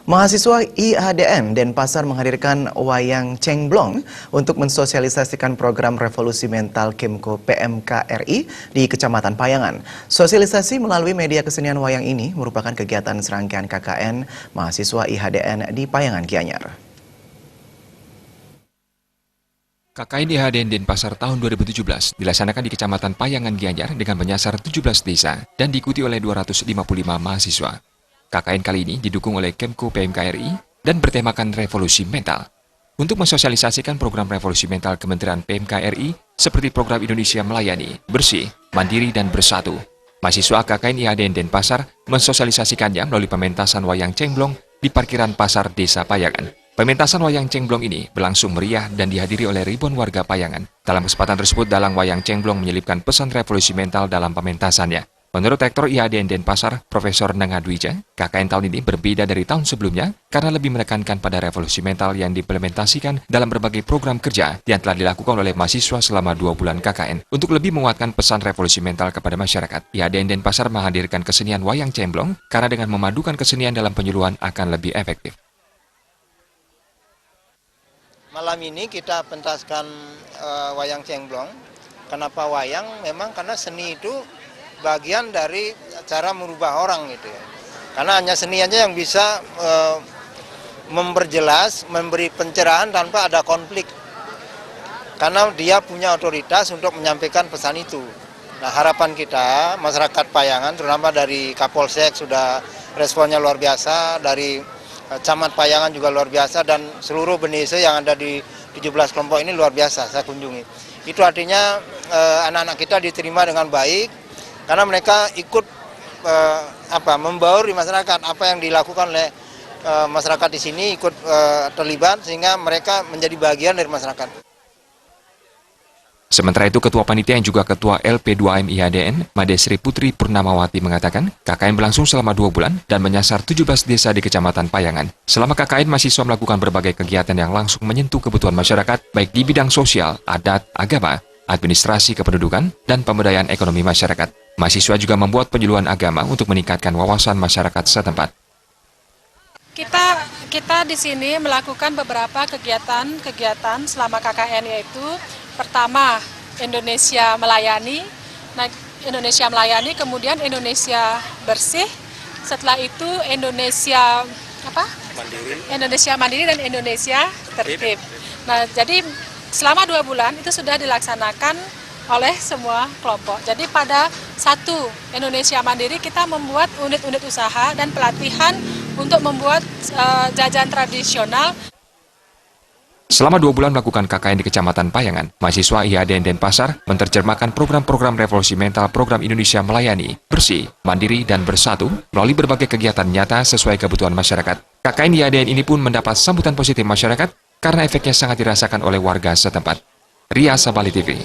Mahasiswa IHDN Denpasar menghadirkan wayang cengblong untuk mensosialisasikan program revolusi mental Kemko PMK-RI di Kecamatan Payangan. Sosialisasi melalui media kesenian wayang ini merupakan kegiatan serangkaian KKN mahasiswa IHDN di Payangan Gianyar. KKN IHDN Denpasar tahun 2017 dilaksanakan di Kecamatan Payangan Gianyar dengan menyasar 17 desa dan diikuti oleh 255 mahasiswa. KKN kali ini didukung oleh Kemko PMK-RI dan bertemakan revolusi mental. Untuk mensosialisasikan program revolusi mental Kementerian PMK-RI seperti program Indonesia Melayani, Bersih, Mandiri, dan Bersatu, mahasiswa KKN IHDN Denpasar mensosialisasikannya melalui pementasan wayang cengblong di parkiran pasar Desa Payangan. Pementasan wayang cengblong ini berlangsung meriah dan dihadiri oleh ribuan warga Payangan. Dalam kesempatan tersebut, dalang wayang cengblong menyelipkan pesan revolusi mental dalam pementasannya. Menurut Rektor IHDN Denpasar, Profesor Nanga Dwija, KKN tahun ini berbeda dari tahun sebelumnya karena lebih menekankan pada revolusi mental yang diimplementasikan dalam berbagai program kerja yang telah dilakukan oleh mahasiswa selama 2 bulan KKN. Untuk lebih menguatkan pesan revolusi mental kepada masyarakat, IHDN Denpasar menghadirkan kesenian wayang cengblong karena dengan memadukan kesenian dalam penyuluhan akan lebih efektif. Malam ini kita pentaskan wayang cengblong. Kenapa wayang? Memang karena seni itu bagian dari cara merubah orang gitu ya. Karena hanya seni aja yang bisa memperjelas, memberi pencerahan tanpa ada konflik. Karena dia punya otoritas untuk menyampaikan pesan itu. Nah, harapan kita masyarakat Payangan, terutama dari Kapolsek sudah responnya luar biasa, dari Camat Payangan juga luar biasa, dan seluruh Benese yang ada di 17 kelompok ini luar biasa saya kunjungi. Itu artinya anak-anak kita diterima dengan baik, karena mereka ikut membaur di masyarakat. Apa yang dilakukan oleh masyarakat di sini ikut terlibat sehingga mereka menjadi bagian dari masyarakat. Sementara itu, Ketua Panitia yang juga Ketua LP2M IHDN, Madesri Putri Purnamawati mengatakan, KKN berlangsung selama 2 bulan dan menyasar 17 desa di Kecamatan Payangan. Selama KKN, mahasiswa melakukan berbagai kegiatan yang langsung menyentuh kebutuhan masyarakat, baik di bidang sosial, adat, agama, administrasi kependudukan, dan pemberdayaan ekonomi masyarakat. Mahasiswa juga membuat penyuluhan agama untuk meningkatkan wawasan masyarakat setempat. Kita di sini melakukan beberapa kegiatan selama KKN, yaitu pertama Indonesia Melayani, Indonesia Melayani, kemudian Indonesia Bersih, setelah itu Indonesia Mandiri dan Indonesia Tertib. Nah, jadi selama 2 bulan itu sudah dilaksanakan oleh semua kelompok. Jadi pada 1 Indonesia Mandiri kita membuat unit-unit usaha dan pelatihan untuk membuat jajan tradisional. Selama 2 bulan melakukan KKN di Kecamatan Payangan, mahasiswa IHDN Denpasar menerjemahkan program-program revolusi mental program Indonesia Melayani, Bersih, Mandiri, dan Bersatu melalui berbagai kegiatan nyata sesuai kebutuhan masyarakat. KKN IHDN ini pun mendapat sambutan positif masyarakat karena efeknya sangat dirasakan oleh warga setempat. Ria Sabali TV.